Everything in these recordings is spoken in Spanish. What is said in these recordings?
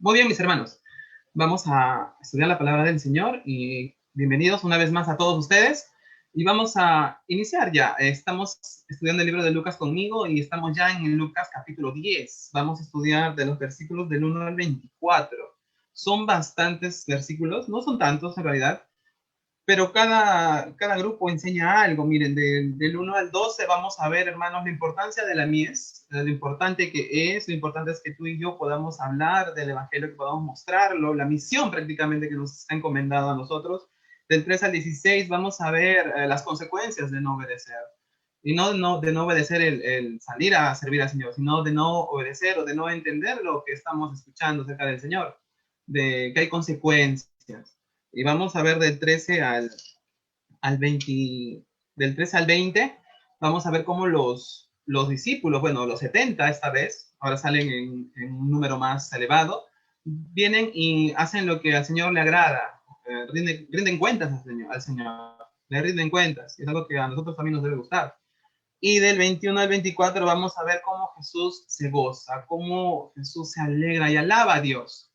Muy bien, mis hermanos. Vamos a estudiar la palabra del Señor y bienvenidos una vez más a todos ustedes. Y vamos a iniciar ya. Estamos estudiando el libro de Lucas conmigo y estamos ya en Lucas capítulo 10. Vamos a estudiar de los versículos del 1 al 24. Son bastantes versículos, no son tantos en realidad, pero cada grupo enseña algo. Miren, del 1 al 12 vamos a ver, hermanos, la importancia de la mies, lo importante que es, lo importante es que tú y yo podamos hablar del evangelio, que podamos mostrarlo, la misión prácticamente que nos ha encomendado a nosotros. Del 3 al 16 vamos a ver las consecuencias de no obedecer. Y no de no obedecer el salir a servir al Señor, sino de no obedecer o de no entender lo que estamos escuchando acerca del Señor, de que hay consecuencias. Y vamos a ver del 13 al 20, del 13 al 20, vamos a ver cómo los discípulos, bueno, los 70 esta vez, ahora salen en un número más elevado, vienen y hacen lo que al Señor le agrada, rinden cuentas al Señor, le rinden cuentas, y es algo que a nosotros también nos debe gustar. Y del 21 al 24 vamos a ver cómo Jesús se goza, cómo Jesús se alegra y alaba a Dios.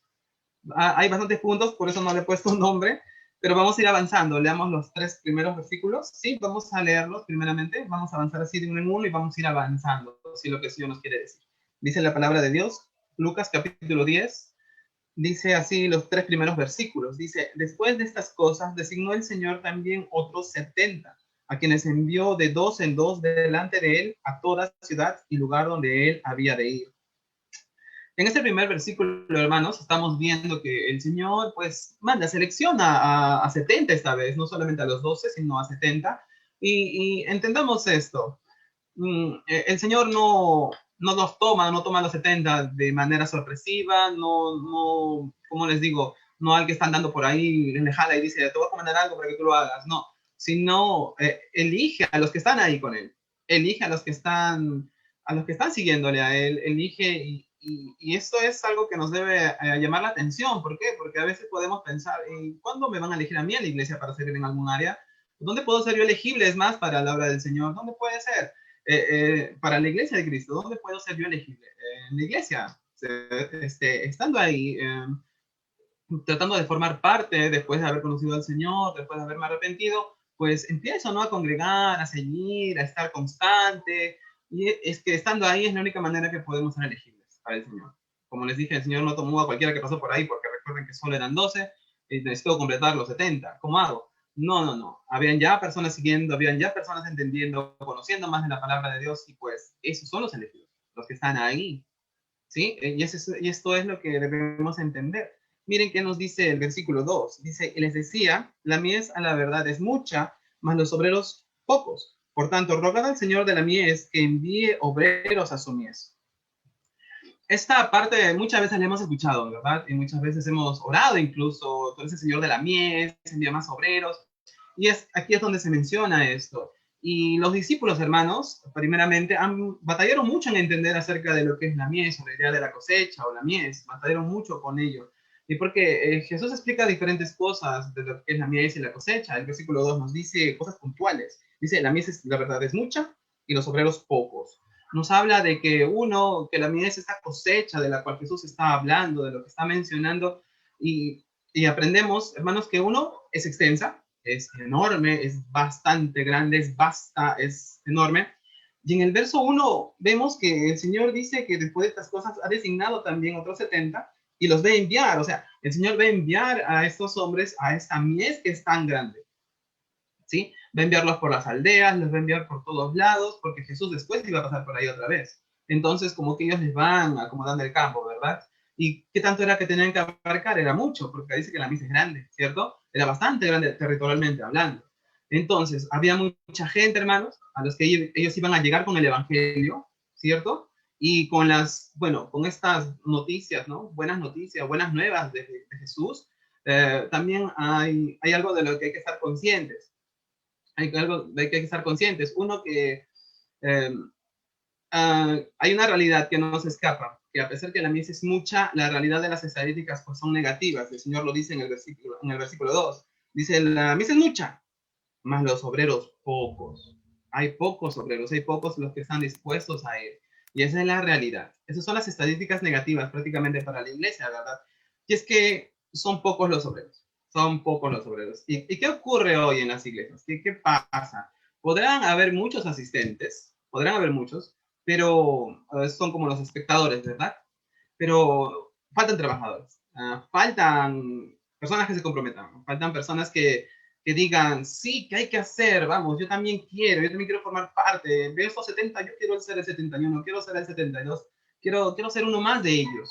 Hay bastantes puntos, por eso no le he puesto un nombre, pero vamos a ir avanzando. Leamos los 3 primeros versículos. Sí, vamos a leerlos primeramente. Vamos a avanzar así de uno en uno y vamos a ir avanzando, si lo que el Señor nos quiere decir. Dice la palabra de Dios, Lucas capítulo 10, dice así los 3 primeros versículos. Dice, después de estas cosas, designó el Señor también otros 70, a quienes envió de dos en dos delante de él a toda ciudad y lugar donde él había de ir. En este primer versículo, hermanos, estamos viendo que el Señor, pues, manda, selecciona a 70 esta vez, no solamente a los 12, sino a 70. Y entendamos esto. El Señor no los toma, no toma los 70 de manera sorpresiva, como les digo, no al que está andando por ahí, le jala y dice, te voy a comandar algo para que tú lo hagas, no, sino elige a los que están ahí con él, elige a los que están siguiéndole a él, elige y esto es algo que nos debe llamar la atención. ¿Por qué? Porque a veces podemos pensar, ¿cuándo me van a elegir a mí en la iglesia para servir en algún área? ¿Dónde puedo ser yo elegible? Es más, para la obra del Señor, ¿dónde puede ser? Para la iglesia de Cristo, ¿dónde puedo ser yo elegible? En la iglesia, estando ahí, tratando de formar parte, después de haber conocido al Señor, después de haberme arrepentido, pues empiezo, ¿no?, a congregar, a seguir, a estar constante, y es que estando ahí es la única manera que podemos ser elegibles para el Señor. Como les dije, el Señor no tomó a cualquiera que pasó por ahí, porque recuerden que solo eran 12, y necesito completar los 70. ¿Cómo hago? No. Habían ya personas siguiendo, habían ya personas entendiendo, conociendo más de la palabra de Dios, y pues esos son los elegidos, los que están ahí, ¿sí? Y esto es lo que debemos entender. Miren qué nos dice el versículo 2. Dice, y les decía, la mies a la verdad es mucha, mas los obreros pocos. Por tanto, rogad al Señor de la mies que envíe obreros a su mies. Esta parte muchas veces la hemos escuchado, ¿verdad? Y muchas veces hemos orado incluso, tú eres el Señor de la mies, envía más obreros. Y aquí es donde se menciona esto. Y los discípulos, hermanos, primeramente, batallaron mucho en entender acerca de lo que es la mies, o la idea de la cosecha o la mies, batallaron mucho con ello. Y porque Jesús explica diferentes cosas de lo que es la mies y la cosecha. El versículo 2 nos dice cosas puntuales. Dice, la mies, la verdad, es mucha y los obreros pocos. Nos habla de que la mies es esta cosecha de la cual Jesús está hablando, de lo que está mencionando, y aprendemos, hermanos, que uno es extensa, es enorme, es bastante grande, es vasta, es enorme. Y en el verso 1 vemos que el Señor dice que después de estas cosas ha designado también otros 70 y los va a enviar. O sea, el Señor va a enviar a estos hombres a esta mies que es tan grande, ¿sí? Va a enviarlos por las aldeas, los va a enviar por todos lados, porque Jesús después iba a pasar por ahí otra vez. Entonces, como que ellos les van acomodando el campo, ¿verdad? ¿Y qué tanto era que tenían que abarcar? Era mucho, porque dice que la misa es grande, ¿cierto? Era bastante grande territorialmente hablando. Entonces, había mucha gente, hermanos, a los que ellos iban a llegar con el Evangelio, ¿cierto? Y con con estas noticias, ¿no? Buenas noticias, buenas nuevas de Jesús, también hay algo de lo que hay que estar conscientes. Hay algo de que hay que estar conscientes. Uno, que eh, hay una realidad que no se escapa, que a pesar que la mies es mucha, la realidad de las estadísticas pues son negativas. El Señor lo dice en el versículo 2. Dice, la mies es mucha, más los obreros pocos. Hay pocos obreros, hay pocos los que están dispuestos a ir. Y esa es la realidad. Esas son las estadísticas negativas prácticamente para la iglesia, ¿verdad? Y es que son pocos los obreros, son pocos los obreros. ¿Y qué ocurre hoy en las iglesias? ¿Qué pasa? Podrán haber muchos asistentes, podrán haber muchos, pero son como los espectadores, ¿verdad? Pero faltan trabajadores, faltan personas que se comprometan, faltan personas que digan, sí, que hay que hacer, vamos, yo también quiero formar parte, de esos 70, yo quiero ser el 71, quiero ser el 72, quiero ser uno más de ellos.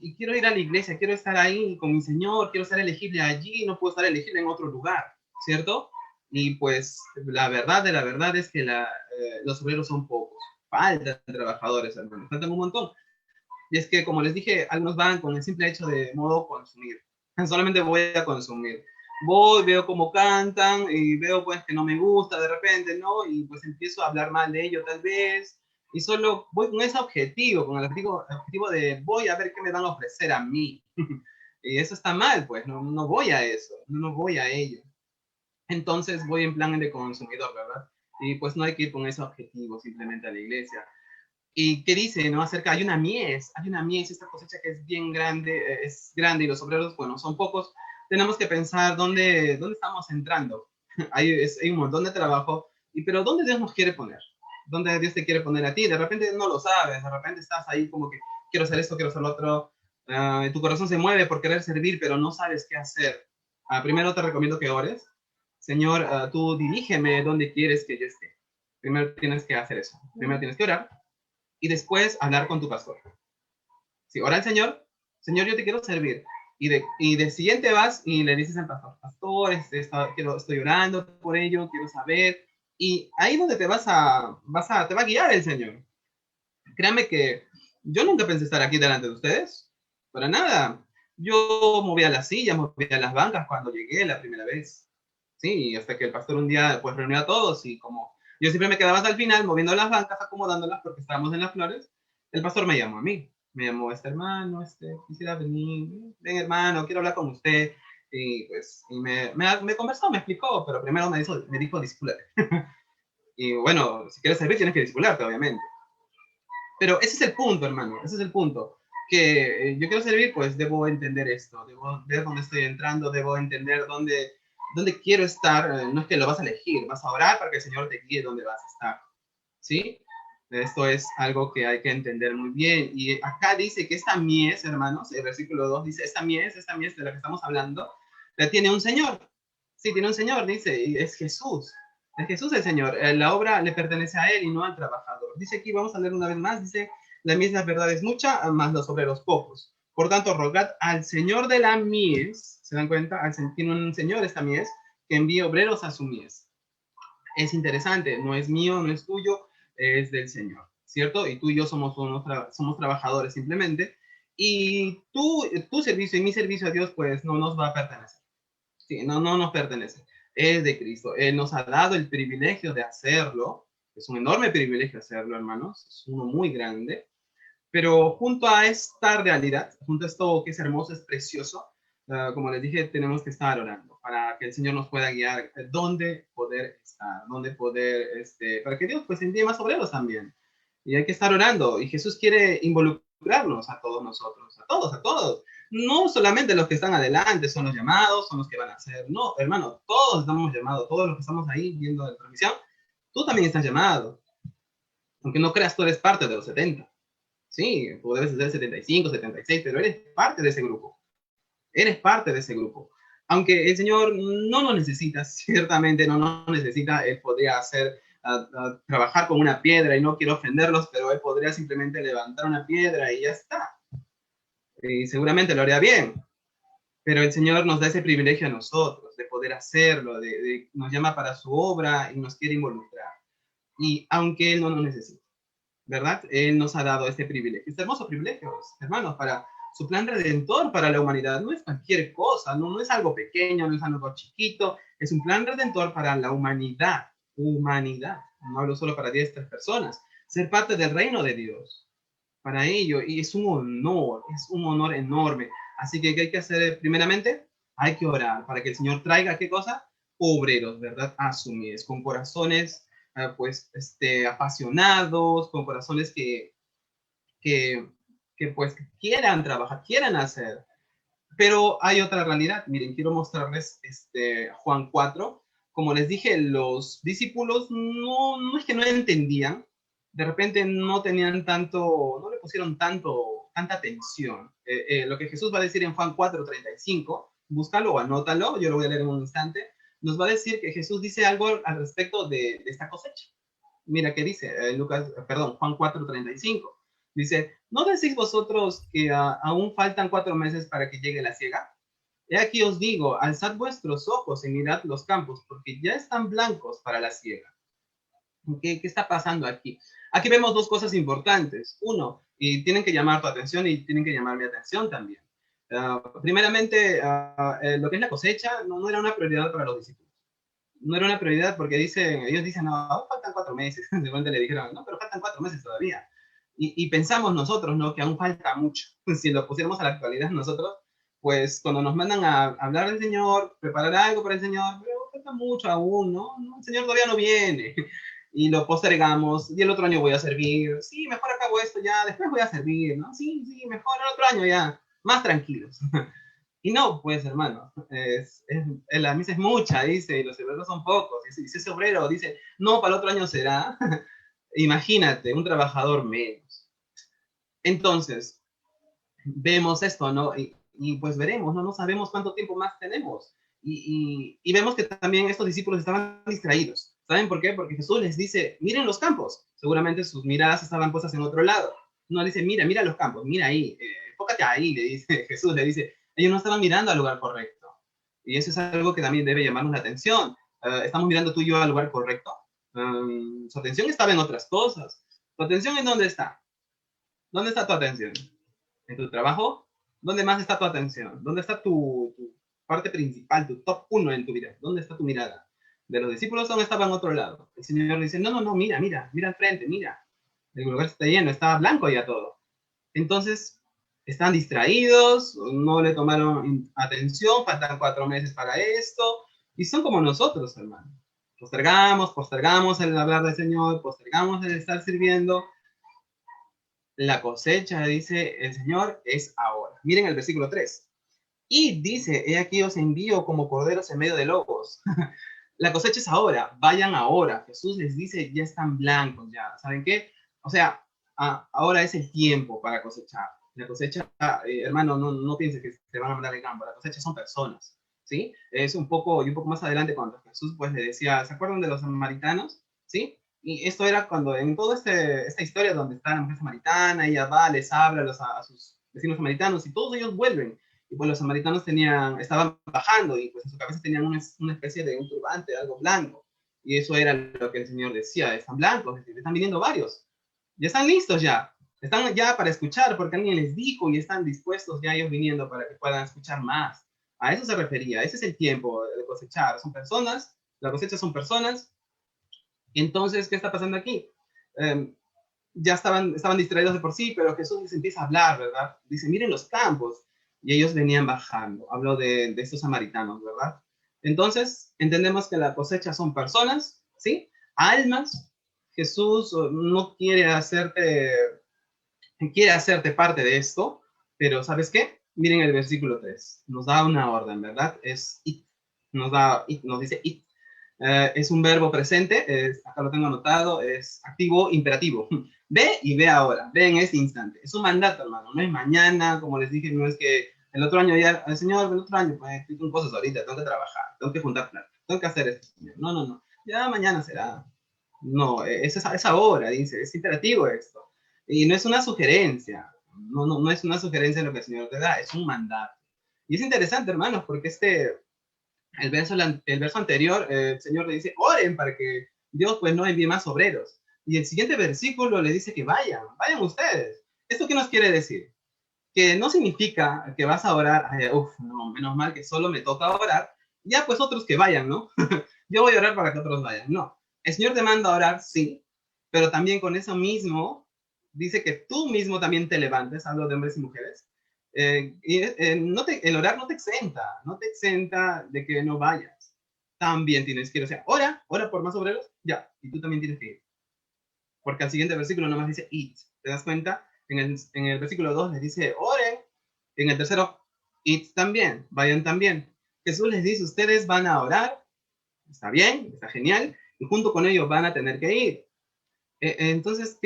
Y quiero ir a la iglesia, quiero estar ahí con mi Señor, quiero ser elegible allí, no puedo estar elegible en otro lugar, ¿cierto? Y pues la verdad de la verdad es que los obreros son pocos, faltan trabajadores, hermanos, faltan un montón. Y es que, como les dije, algunos van con el simple hecho de modo consumir. Solamente voy a consumir. Voy, veo cómo cantan y veo pues que no me gusta de repente, ¿no? Y pues empiezo a hablar mal de ello tal vez. Y solo voy con ese objetivo, con el objetivo de voy a ver qué me van a ofrecer a mí. Y eso está mal, pues, no voy a eso, no voy a ello. Entonces voy en plan de consumidor, ¿verdad? Y pues no hay que ir con ese objetivo simplemente a la iglesia. ¿Y qué dice, no? Acerca, hay una mies, esta cosecha que es bien grande, es grande y los obreros, bueno, son pocos. Tenemos que pensar dónde estamos entrando. Hay un montón de trabajo, pero ¿dónde Dios nos quiere poner? ¿Dónde Dios te quiere poner a ti? De repente no lo sabes, de repente estás ahí como que quiero hacer esto, quiero hacer lo otro. Tu corazón se mueve por querer servir, pero no sabes qué hacer. Primero te recomiendo que ores. Señor, tú dirígeme dónde quieres que yo esté. Primero tienes que hacer eso. Primero tienes que orar y después hablar con tu pastor. Si ora al Señor, Señor, yo te quiero servir. Y de siguiente vas y le dices al pastor, pastor, estoy orando por ello, quiero saber. Y ahí donde te te va a guiar el Señor. Créanme que yo nunca pensé estar aquí delante de ustedes, para nada. Yo movía las sillas, movía las bancas cuando llegué la primera vez. Sí, hasta que el pastor un día pues reunió a todos y como yo siempre me quedaba hasta el final moviendo las bancas, acomodándolas porque estábamos en las flores, el pastor me llamó a mí. Me llamó, hermano, quisiera venir, ven hermano, quiero hablar con usted. Y pues me conversó, me explicó, pero primero me dijo discúlpate. Y bueno, si quieres servir tienes que disculparte, obviamente. Pero ese es el punto, hermano, ese es el punto. Que yo quiero servir, pues debo entender esto, debo ver dónde estoy entrando, debo entender dónde quiero estar. No es que lo vas a elegir, vas a orar para que el Señor te guíe dónde vas a estar. ¿Sí? Esto es algo que hay que entender muy bien. Y acá dice que esta mies, hermanos, el versículo 2 dice, esta mies de la que estamos hablando, la tiene un Señor. Sí, tiene un Señor, dice, y es Jesús. Es Jesús el Señor. La obra le pertenece a Él y no al trabajador. Dice aquí, vamos a leer una vez más, dice, la mies la verdad es mucha, más los obreros pocos. Por tanto, rogad al Señor de la mies, ¿se dan cuenta? Tiene un Señor esta mies, que envíe obreros a su mies. Es interesante, no es mío, no es tuyo, es del Señor, ¿cierto? Y tú y yo somos trabajadores simplemente. Y tu servicio y mi servicio a Dios, pues no nos va a pertenecer. Sí, no nos pertenece. Es de Cristo. Él nos ha dado el privilegio de hacerlo. Es un enorme privilegio hacerlo, hermanos. Es uno muy grande. Pero junto a esta realidad, junto a esto que es hermoso, es precioso, como les dije, tenemos que estar orando para que el Señor nos pueda guiar dónde poder estar, dónde poder, para que Dios pues envíe más obreros también. Y hay que estar orando. Y Jesús quiere involucrarnos a todos nosotros, a todos, a todos. No solamente los que están adelante son los llamados, son los que van a hacer. No, hermano, todos estamos llamados, todos los que estamos ahí viendo la transmisión, tú también estás llamado. Aunque no creas, tú eres parte de los 70. Sí, tú debes ser 75, 76, pero eres parte de ese grupo. Eres parte de ese grupo. Aunque el Señor no nos necesita, ciertamente no nos necesita, Él podría trabajar con una piedra y no quiero ofenderlos, pero Él podría simplemente levantar una piedra y ya está. Y seguramente lo haría bien. Pero el Señor nos da ese privilegio a nosotros de poder hacerlo, nos llama para su obra y nos quiere involucrar. Y aunque Él no nos necesita. ¿Verdad? Él nos ha dado este privilegio, este hermoso privilegio, hermanos, para su plan redentor para la humanidad. No es cualquier cosa, no es algo pequeño, no es algo chiquito, es un plan redentor para la humanidad. Humanidad. No hablo solo para 10, 3 personas. Ser parte del reino de Dios. Para ello, y es un honor enorme. Así que, ¿qué hay que hacer primeramente? Hay que orar para que el Señor traiga, ¿qué cosa? Obreros, ¿verdad? Asumidos, con corazones pues, apasionados, con corazones que pues quieran trabajar, quieran hacer. Pero hay otra realidad. Miren, quiero mostrarles Juan 4. Como les dije, los discípulos no es que no entendían, de repente no tenían tanto, no le pusieron tanta atención. Lo que Jesús va a decir en Juan 4:35, búscalo o anótalo, yo lo voy a leer en un instante, nos va a decir que Jesús dice algo al respecto de esta cosecha. Mira qué dice Juan 4:35. Dice, ¿no decís vosotros que aún faltan 4 meses para que llegue la siega? He aquí os digo, alzad vuestros ojos y mirad los campos, porque ya están blancos para la siega. ¿Qué está pasando aquí? Aquí vemos dos cosas importantes. Uno, y tienen que llamar tu atención y tienen que llamar mi atención también. Primeramente, lo que es la cosecha no era una prioridad para los discípulos. No era una prioridad porque ellos dicen, no, faltan 4 meses. De repente le dijeron, no, pero faltan 4 meses todavía. Y pensamos nosotros, ¿no? Que aún falta mucho. Si lo pusiéramos a la actualidad nosotros, pues cuando nos mandan a hablar del Señor, preparar algo para el Señor, pero falta mucho aún, ¿no? El Señor todavía no viene. Y lo postergamos, y el otro año voy a servir. Sí, mejor acabo esto ya, después voy a servir, ¿no? Sí, mejor el otro año ya, más tranquilos. Y no, pues, hermano, la misa es mucha, dice, y los obreros son pocos. Y si ese obrero dice, no, para el otro año será, imagínate, un trabajador menos. Entonces, vemos esto, ¿no? Y pues veremos, ¿no? No sabemos cuánto tiempo más tenemos. Y vemos que también estos discípulos estaban distraídos. ¿Saben por qué? Porque Jesús les dice, miren los campos. Seguramente sus miradas estaban puestas en otro lado. No dice, mira los campos, mira ahí, enfócate ahí, le dice Jesús, le dice. Ellos no estaban mirando al lugar correcto. Y eso es algo que también debe llamarnos la atención. ¿Estamos mirando tú y yo al lugar correcto? Su atención estaba en otras cosas. ¿Tu atención en dónde está? ¿Dónde está tu atención? ¿En tu trabajo? ¿Dónde más está tu atención? ¿Dónde está tu parte principal, tu top 1 en tu vida? ¿Dónde está tu mirada? De los discípulos aún estaba en otro lado. El Señor dice, no, mira al frente, mira. El lugar está lleno, está blanco ya todo. Entonces, están distraídos, no le tomaron atención, faltan 4 meses para esto, y son como nosotros, hermano. Postergamos el hablar del Señor, postergamos el estar sirviendo. La cosecha, dice el Señor, es ahora. Miren el versículo 3. Y dice, he aquí os envío como corderos en medio de lobos. La cosecha es ahora, vayan ahora. Jesús les dice, ya están blancos, ya. ¿Saben qué? O sea, ahora es el tiempo para cosechar. La cosecha, hermano, no pienses que te van a mandar al campo. La cosecha son personas, ¿sí? Es un poco, y un poco más adelante cuando Jesús pues le decía, ¿se acuerdan de los samaritanos? ¿Sí? Y esto era cuando en toda esta historia donde está la mujer samaritana, ella va, les habla a sus vecinos samaritanos y todos ellos vuelven. Y pues los samaritanos estaban bajando y pues en su cabeza tenían una especie de un turbante, algo blanco. Y eso era lo que el Señor decía, están blancos, es decir, están viniendo varios. Ya están listos ya, están ya para escuchar porque alguien les dijo y están dispuestos ya ellos viniendo para que puedan escuchar más. A eso se refería, ese es el tiempo de cosechar. Son personas, la cosecha son personas. Entonces, ¿qué está pasando aquí? Ya estaban distraídos de por sí, pero Jesús les empieza a hablar, ¿verdad? Dice, miren los campos. Y ellos venían bajando. Hablo de estos samaritanos, ¿verdad? Entonces, entendemos que la cosecha son personas, ¿sí? Almas. Jesús no quiere hacerte parte de esto, pero ¿sabes qué? Miren el versículo 3. Nos da una orden, ¿verdad? Es it. Nos dice it. Es un verbo presente, acá lo tengo anotado, es activo imperativo. Ve y ve ahora, ve en este instante. Es un mandato, hermano, no es mañana, como les dije, no es que el otro año ya, el Señor, el otro año, pues estoy con cosas ahorita, tengo que trabajar, tengo que juntar plata, tengo que hacer esto, Señor. No, ya mañana será. No, es ahora, dice, es imperativo esto. Y no es una sugerencia, no es una sugerencia lo que el Señor te da, es un mandato. Y es interesante, hermanos, porque el verso anterior, el Señor le dice, oren para que Dios pues no envíe más obreros. Y el siguiente versículo le dice que vayan ustedes. ¿Esto qué nos quiere decir? Que no significa que vas a orar, no, menos mal que solo me toca orar, ya pues otros que vayan, ¿no? Yo voy a orar para que otros vayan. No, el Señor te manda a orar, sí, pero también con eso mismo dice que tú mismo también te levantes, hablo de hombres y mujeres, el orar no te exenta de que no vayas. También tienes que ir, o sea, ora por más obreros, ya, y tú también tienes que ir. Porque al siguiente versículo nomás dice eat, ¿te das cuenta? En el versículo 2 les dice oren, en el tercero id también, vayan también. Jesús les dice, ustedes van a orar, está bien, está genial, y junto con ellos van a tener que ir. Entonces,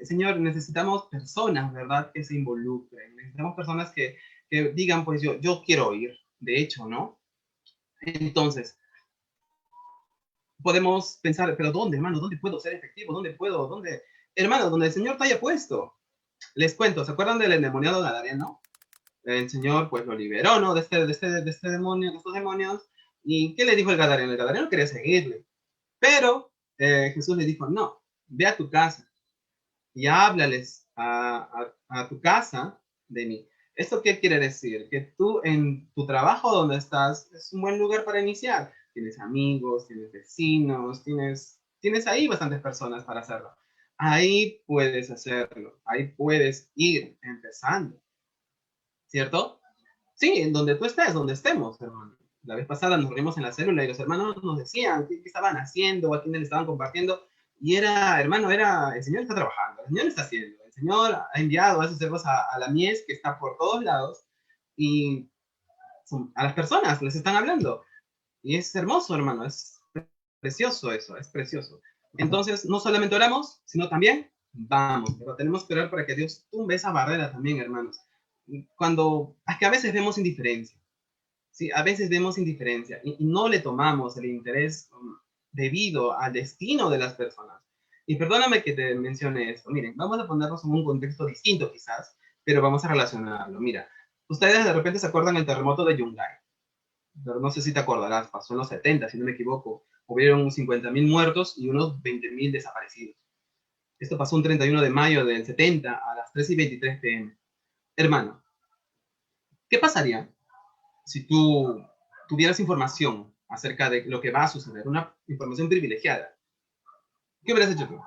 Señor, necesitamos personas, ¿verdad?, que se involucren. Necesitamos personas que digan, pues yo quiero ir, de hecho, ¿no? Entonces, podemos pensar, pero ¿dónde, hermano? ¿Dónde puedo ser efectivo? ¿Dónde puedo? ¿Dónde? Hermano, donde el Señor te haya puesto. Les cuento, ¿se acuerdan del endemoniado gadareno? El Señor, pues, lo liberó, ¿no? De este demonio, de estos demonios. ¿Y qué le dijo el gadareno? El gadareno quería seguirle. Pero Jesús le dijo, no, ve a tu casa y háblales a tu casa de mí. ¿Esto qué quiere decir? Que tú en tu trabajo donde estás es un buen lugar para iniciar. Tienes amigos, tienes vecinos, tienes ahí bastantes personas para hacerlo. Ahí puedes hacerlo, ahí puedes ir empezando, ¿cierto? Sí, en donde tú estés, donde estemos, hermano. La vez pasada nos reunimos en la célula y los hermanos nos decían qué estaban haciendo, a quiénes le estaban compartiendo. Y era, hermano, el Señor está trabajando, el Señor está haciendo. El Señor ha enviado a esos servos a la mies que está por todos lados y a las personas les están hablando. Y es hermoso, hermano, es precioso eso, es precioso. Entonces, no solamente oramos, sino también vamos, pero tenemos que orar para que Dios tumbe esa barrera también, hermanos. Es que a veces vemos indiferencia, ¿sí? A veces vemos indiferencia y no le tomamos el interés debido al destino de las personas. Y perdóname que te mencione esto. Miren, vamos a ponernos en un contexto distinto quizás, pero vamos a relacionarlo. Mira, ustedes de repente se acuerdan del terremoto de Yungay. No sé si te acordarás, pasó en los 70, si no me equivoco. Hubieron 50.000 muertos y unos 20.000 desaparecidos. Esto pasó un 31 de mayo del 70 a las 3:23 pm. Hermano, ¿qué pasaría si tú tuvieras información acerca de lo que va a suceder, una información privilegiada? ¿Qué hubieras hecho tú?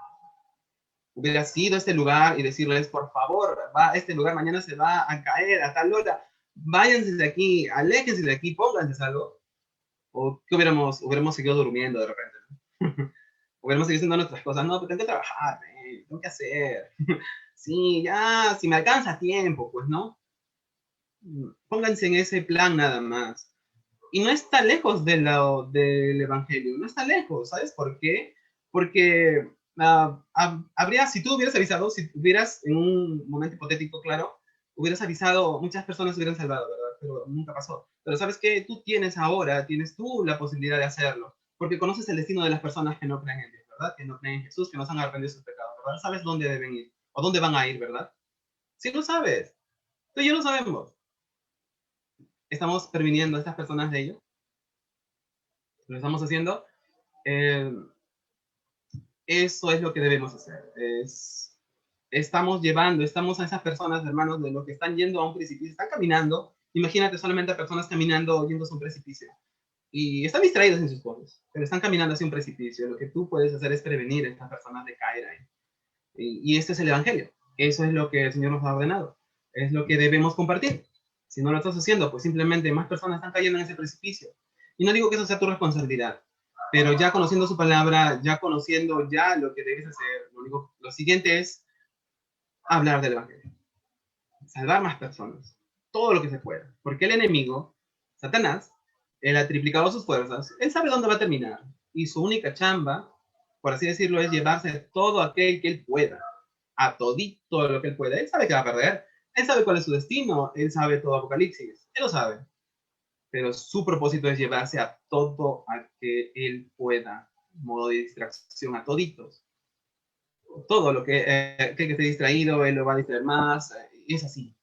¿Hubieras ido a este lugar y decirles, por favor, va a este lugar, mañana se va a caer a tal hora, váyanse de aquí, aléjense de aquí, pónganse algo? ¿O qué hubiéramos seguido durmiendo de repente? Hubiéramos seguido haciendo nuestras cosas. No, pero tengo que trabajar, tengo que hacer. Sí, ya, si me alcanza tiempo, pues no. Pónganse en ese plan nada más. Y no está lejos del Evangelio, no está lejos, ¿sabes por qué? Porque si tú hubieras avisado, si hubieras, en un momento hipotético, claro, hubieras avisado, muchas personas hubieran salvado, ¿verdad? Pero nunca pasó. Pero ¿sabes qué? Tú tienes tú la posibilidad de hacerlo, porque conoces el destino de las personas que no creen en Dios, ¿verdad? Que no creen en Jesús, que no se han arrepentido de sus pecados, ¿verdad? Sabes dónde deben ir, o dónde van a ir, ¿verdad? Sí lo sabes, tú y yo lo sabemos. Estamos previniendo a estas personas de ello, lo estamos haciendo. Eh, Eso es lo que debemos hacer. Estamos a esas personas, hermanos, de lo que están yendo a un precipicio, están caminando. Imagínate solamente a personas caminando yendo a un precipicio. Y están distraídos en sus cosas, pero están caminando hacia un precipicio. Lo que tú puedes hacer es prevenir a estas personas de caer ahí. Y este es el Evangelio. Eso es lo que el Señor nos ha ordenado. Es lo que debemos compartir. Si no lo estás haciendo, pues simplemente más personas están cayendo en ese precipicio. Y no digo que eso sea tu responsabilidad, pero ya conociendo su palabra, ya conociendo ya lo que debes hacer, lo siguiente es hablar del Evangelio. Salvar más personas. Todo lo que se pueda. Porque el enemigo, Satanás, él ha triplicado sus fuerzas, él sabe dónde va a terminar. Y su única chamba, por así decirlo, es llevarse todo aquel que él pueda, a todito lo que él pueda. Él sabe que va a perder, él sabe cuál es su destino, él sabe todo Apocalipsis, él lo sabe. Pero su propósito es llevarse a todo a que él pueda, modo de distracción, a toditos. Todo lo que esté distraído, él lo va a distraer más, es así.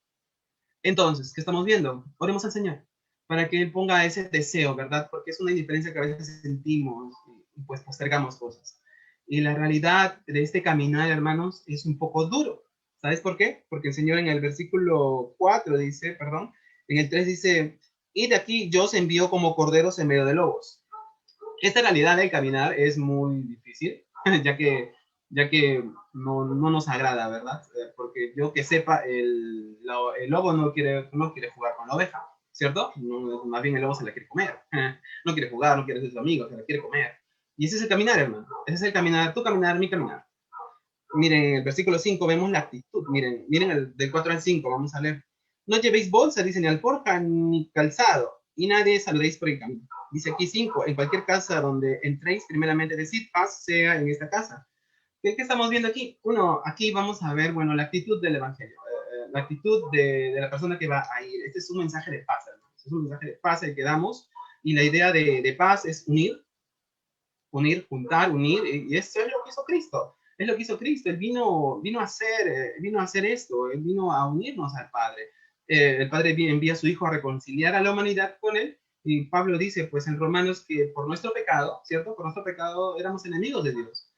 Entonces, ¿qué estamos viendo? Oremos al Señor para que Él ponga ese deseo, ¿verdad? Porque es una indiferencia que a veces sentimos y pues postergamos cosas. Y la realidad de este caminar, hermanos, es un poco duro. ¿Sabes por qué? Porque el Señor en el versículo 4 dice, perdón, en el 3 dice, y de aquí yo os envío como corderos en medio de lobos. Esta realidad del caminar es muy difícil, ya que, ya que no nos agrada, ¿verdad? Porque yo que sepa, el lobo no quiere jugar con la oveja, ¿cierto? No, más bien el lobo se la quiere comer. No quiere jugar, no quiere ser su amigo, se la quiere comer. Y ese es el caminar, hermano. Ese es el caminar, tu caminar, mi caminar. Miren, en el versículo 5 vemos la actitud. Miren del 4 al 5, vamos a leer. No llevéis bolsa, dice, ni alforja, ni calzado, y nadie saludéis por el camino. Dice aquí 5, en cualquier casa donde entréis, primeramente decid, paz sea en esta casa. ¿Qué estamos viendo aquí? Uno, aquí vamos a ver, bueno, la actitud del evangelio, la actitud de la persona que va a ir. Este es un mensaje de paz, hermanos. Es un mensaje de paz el que damos, y la idea de paz es unir, juntar, unir, y eso es lo que hizo Cristo. Es lo que hizo Cristo. Él vino a hacer esto, él vino a unirnos al Padre. El Padre envía a su Hijo a reconciliar a la humanidad con él, y Pablo dice, pues en Romanos, que por nuestro pecado, ¿cierto? Por nuestro pecado éramos enemigos de Dios.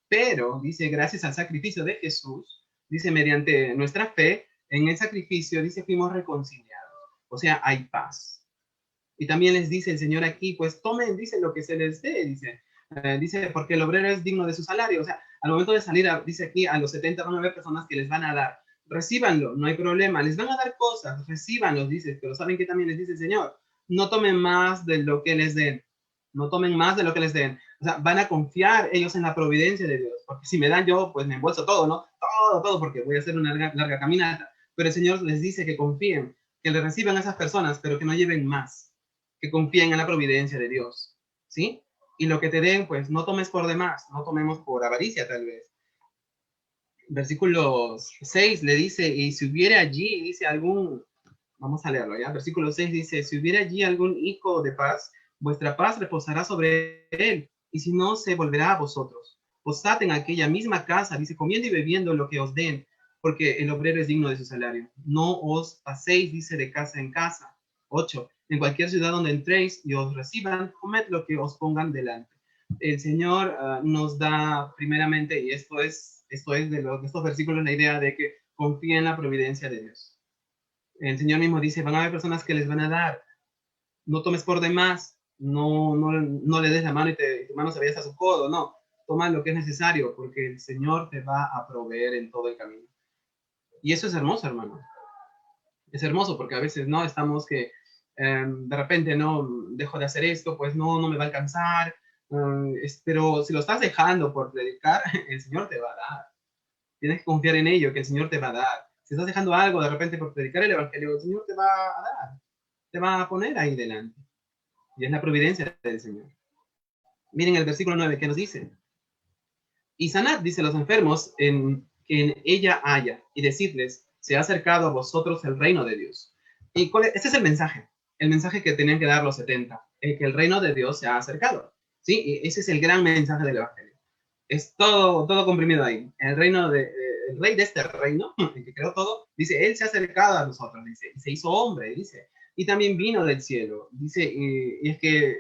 Pero, dice, gracias al sacrificio de Jesús, dice, mediante nuestra fe en el sacrificio, dice, fuimos reconciliados. O sea, hay paz. Y también les dice el Señor aquí, pues tomen, dice, lo que se les dé, dice, porque el obrero es digno de su salario. O sea, al momento de salir, dice aquí, a los 70 van a haber personas que les van a dar. Recíbanlo, no hay problema. Les van a dar cosas, recíbanlos, dice, pero ¿saben qué también les dice el Señor? No tomen más de lo que les den. No tomen más de lo que les den. O sea, van a confiar ellos en la providencia de Dios. Porque si me dan yo, pues me embolso todo, ¿no? Todo, porque voy a hacer una larga caminata. Pero el Señor les dice que confíen, que le reciban a esas personas, pero que no lleven más, que confíen en la providencia de Dios, ¿sí? Y lo que te den, pues no tomes por demás, no tomemos por avaricia tal vez. Versículo 6 le dice, y si hubiera allí, dice algún, vamos a leerlo, ¿ya? Versículo 6 dice, si hubiera allí algún hijo de paz, vuestra paz reposará sobre él, y si no, se volverá a vosotros. Posad en aquella misma casa, dice, comiendo y bebiendo lo que os den, porque el obrero es digno de su salario. No os paséis, dice, de casa en casa. 8. En cualquier ciudad donde entréis y os reciban, comed lo que os pongan delante. El Señor nos da primeramente, y esto es de estos versículos, la idea de que confíen en la providencia de Dios. El Señor mismo dice, van a haber personas que les van a dar, no tomes por demás, no le des la mano y tu mano se vaya hasta su codo, no, toma lo que es necesario, porque el Señor te va a proveer en todo el camino. Y eso es hermoso, hermano. Es hermoso porque a veces no estamos que de repente no dejo de hacer esto, pues no me va a alcanzar, pero si lo estás dejando por predicar, el Señor te va a dar. Tienes que confiar en ello, que el Señor te va a dar. Si estás dejando algo de repente por predicar el Evangelio, el Señor te va a dar, te va a poner ahí delante. Y es la providencia del Señor. Miren el versículo 9 que nos dice. Y sanad, dice, los enfermos que en ella haya, y decirles, se ha acercado a vosotros el reino de Dios. Y este es el mensaje que tenían que dar los 70, que el reino de Dios se ha acercado. ¿Sí? Y ese es el gran mensaje del Evangelio. Es todo comprimido ahí. El rey de este reino, el que creó todo, dice, él se ha acercado a nosotros, dice, y se hizo hombre, dice, y también vino del cielo, dice, y es que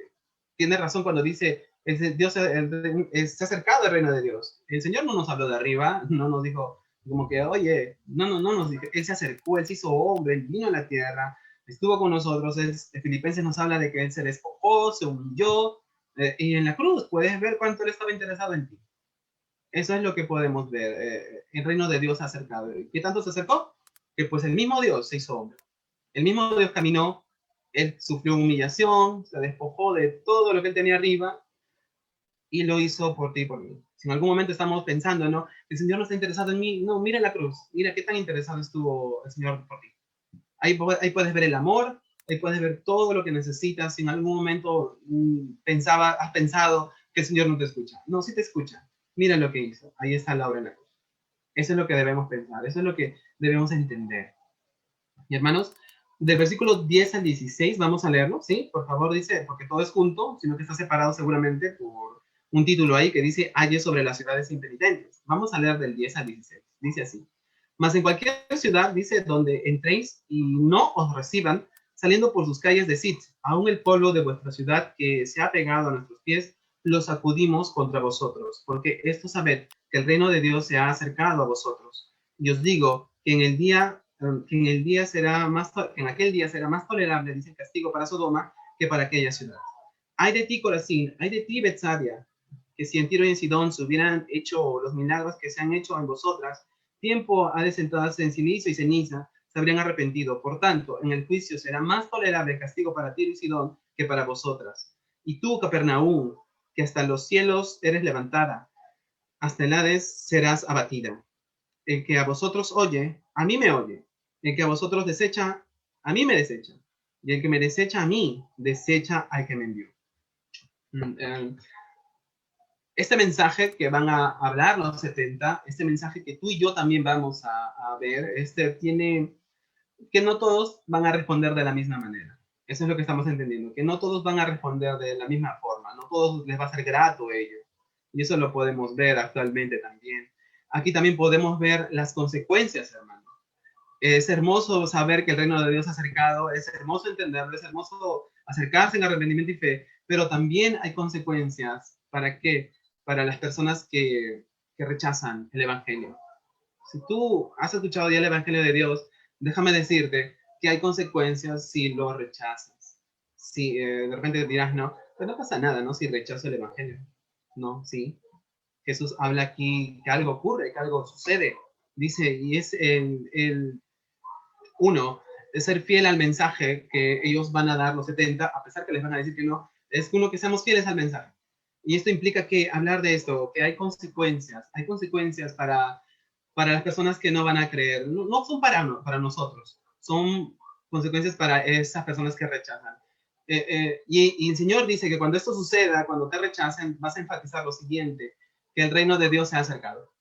tiene razón cuando dice, Dios se ha acercado al reino de Dios. El Señor no nos habló de arriba, no nos dijo como que, oye, no nos dijo, él se acercó, él se hizo hombre, él vino a la tierra, estuvo con nosotros. Filipenses nos habla de que él se despojó, se humilló, y en la cruz puedes ver cuánto él estaba interesado en ti. Eso es lo que podemos ver. El reino de Dios se ha acercado. ¿Qué tanto se acercó? Que pues el mismo Dios se hizo hombre. El mismo Dios caminó, él sufrió humillación, se despojó de todo lo que él tenía arriba y lo hizo por ti y por mí. Si en algún momento estamos pensando, ¿no? El Señor no está interesado en mí. No, mira la cruz. Mira qué tan interesado estuvo el Señor por ti. Ahí puedes ver el amor, ahí puedes ver todo lo que necesitas. Si en algún momento has pensado que el Señor no te escucha. No, sí te escucha. Mira lo que hizo. Ahí está la obra en la cruz. Eso es lo que debemos pensar. Eso es lo que debemos entender. Y hermanos, del versículo 10 al 16, vamos a leerlo, ¿sí? Por favor, dice, porque todo es junto, sino que está separado seguramente por un título ahí que dice, Ayes sobre las ciudades impenitentes. Vamos a leer del 10 al 16. Dice así. Mas en cualquier ciudad, dice, donde entréis y no os reciban, saliendo por sus calles, decid, aún el pueblo de vuestra ciudad que se ha pegado a nuestros pies, los sacudimos contra vosotros, porque esto sabed que el reino de Dios se ha acercado a vosotros. Y os digo que en aquel día será más tolerable, dice el castigo para Sodoma, que para aquella ciudad. Hay de ti, Corazín, hay de ti, Betsadia, que si en Tiro y en Sidón se hubieran hecho los milagros que se han hecho en vosotras, tiempo ha de sentarse en silicio y ceniza, se habrían arrepentido. Por tanto, en el juicio será más tolerable el castigo para Tiro y Sidón que para vosotras. Y tú, Capernaum, que hasta los cielos eres levantada, hasta el Hades serás abatida. El que a vosotros oye, a mí me oye. El que a vosotros desecha, a mí me desecha. Y el que me desecha a mí, desecha al que me envió. Este mensaje que van a hablar los 70, este mensaje que tú y yo también vamos a ver, tiene que no todos van a responder de la misma manera. Eso es lo que estamos entendiendo, que no todos van a responder de la misma forma, no todos les va a ser grato ello. Y eso lo podemos ver actualmente también. Aquí también podemos ver las consecuencias, hermano. Es hermoso saber que el reino de Dios se ha acercado, es hermoso entenderlo, es hermoso acercarse en arrepentimiento y fe, pero también hay consecuencias. ¿Para qué? Para las personas que rechazan el Evangelio. Si tú has escuchado ya el Evangelio de Dios, déjame decirte que hay consecuencias si lo rechazas. Si de repente dirás, no, pues no pasa nada, ¿no? Si rechazo el Evangelio. No, sí. Jesús habla aquí que algo ocurre, que algo sucede. Dice, y es uno, es ser fiel al mensaje que ellos van a dar los 70, a pesar que les van a decir que no, es uno que seamos fieles al mensaje. Y esto implica que hablar de esto, que hay consecuencias para las personas que no van a creer. No, no son para nosotros, son consecuencias para esas personas que rechazan. Y el Señor dice que cuando esto suceda, cuando te rechacen, vas a enfatizar lo siguiente, que el reino de Dios se ha acercado.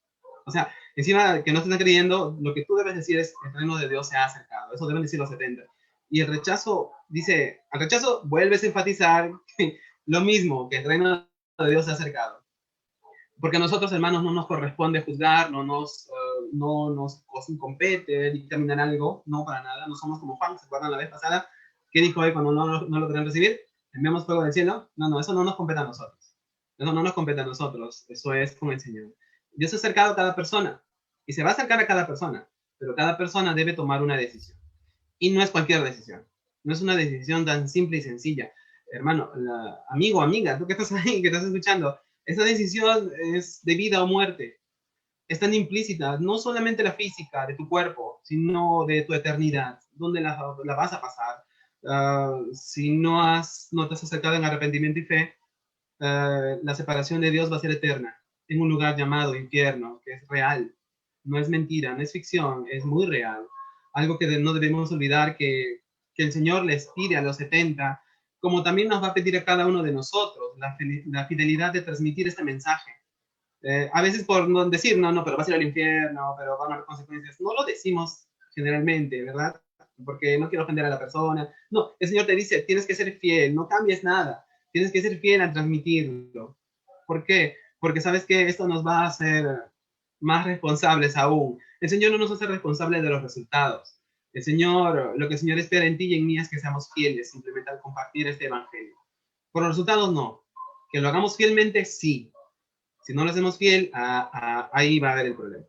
O sea, encima que no están creyendo, lo que tú debes decir es el reino de Dios se ha acercado. Eso deben decir los 70. Y el rechazo, dice, al rechazo vuelves a enfatizar lo mismo, que el reino de Dios se ha acercado. Porque a nosotros, hermanos, no nos corresponde juzgar, no nos compete dictaminar algo, no para nada. No somos como Juan, ¿se acuerdan la vez pasada? ¿Qué dijo hoy cuando no lo querían recibir? Enviamos fuego del cielo. No, eso no nos compete a nosotros. Eso no nos compete a nosotros. Eso es con el Señor. Dios se ha acercado a cada persona y se va a acercar a cada persona, pero cada persona debe tomar una decisión. Y no es cualquier decisión. No es una decisión tan simple y sencilla. Hermano, amigo, amiga, tú que estás ahí, que estás escuchando, esa decisión es de vida o muerte. Es tan implícita, no solamente la física de tu cuerpo, sino de tu eternidad, dónde la vas a pasar. Si no te has acercado en arrepentimiento y fe, la separación de Dios va a ser eterna, en un lugar llamado infierno, que es real, no es mentira, no es ficción, es muy real. Algo que no debemos olvidar que el Señor les pide a los 70, como también nos va a pedir a cada uno de nosotros, la fidelidad de transmitir este mensaje. A veces por no decir, no, pero vas a ir al infierno, pero van a haber consecuencias. No lo decimos generalmente, ¿verdad? Porque no quiero ofender a la persona. No, el Señor te dice, tienes que ser fiel, no cambies nada. Tienes que ser fiel a transmitirlo. ¿Por qué? Porque sabes que esto nos va a hacer más responsables aún. El Señor no nos hace responsables de los resultados. Lo que el Señor espera en ti y en mí es que seamos fieles simplemente al compartir este evangelio. Por los resultados, no. Que lo hagamos fielmente, sí. Si no lo hacemos fiel, ahí va a haber el problema.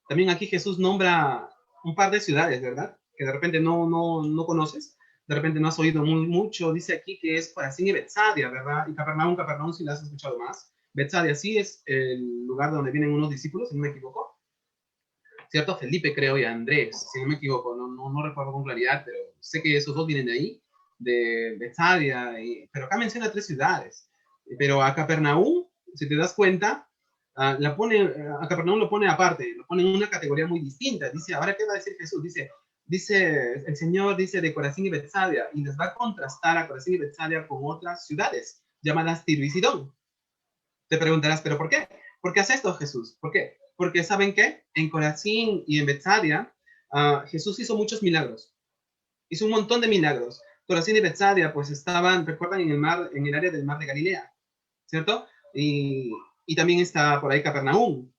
También aquí Jesús nombra un par de ciudades, ¿verdad? Que de repente no conoces, de repente no has oído mucho. Dice aquí que es Corazín y Betsadia, ¿verdad? Y Capernaum, si la has escuchado más. Betsadia sí es el lugar donde vienen unos discípulos, si no me equivoco. ¿Cierto? Felipe, creo, y Andrés, si no me equivoco. No recuerdo con claridad, pero sé que esos dos vienen de ahí, de Betsadia. Pero acá menciona tres ciudades. Pero a Capernaum, si te das cuenta, a Capernaum lo pone aparte, lo pone en una categoría muy distinta. Dice, ahora, ¿qué va a decir Jesús? El Señor dice de Corazín y Betsadia, y les va a contrastar a Corazín y Betsadia con otras ciudades llamadas Tiro y Sidón. Te preguntarás, ¿pero por qué? ¿Por qué hace esto Jesús? ¿Por qué? Porque ¿saben qué? En Corazín y en Betsadia, Jesús hizo muchos milagros. Hizo un montón de milagros. Corazín y Betsadia, pues estaban, recuerdan, en el área del mar de Galilea, ¿cierto? Y también está por ahí Capernaum.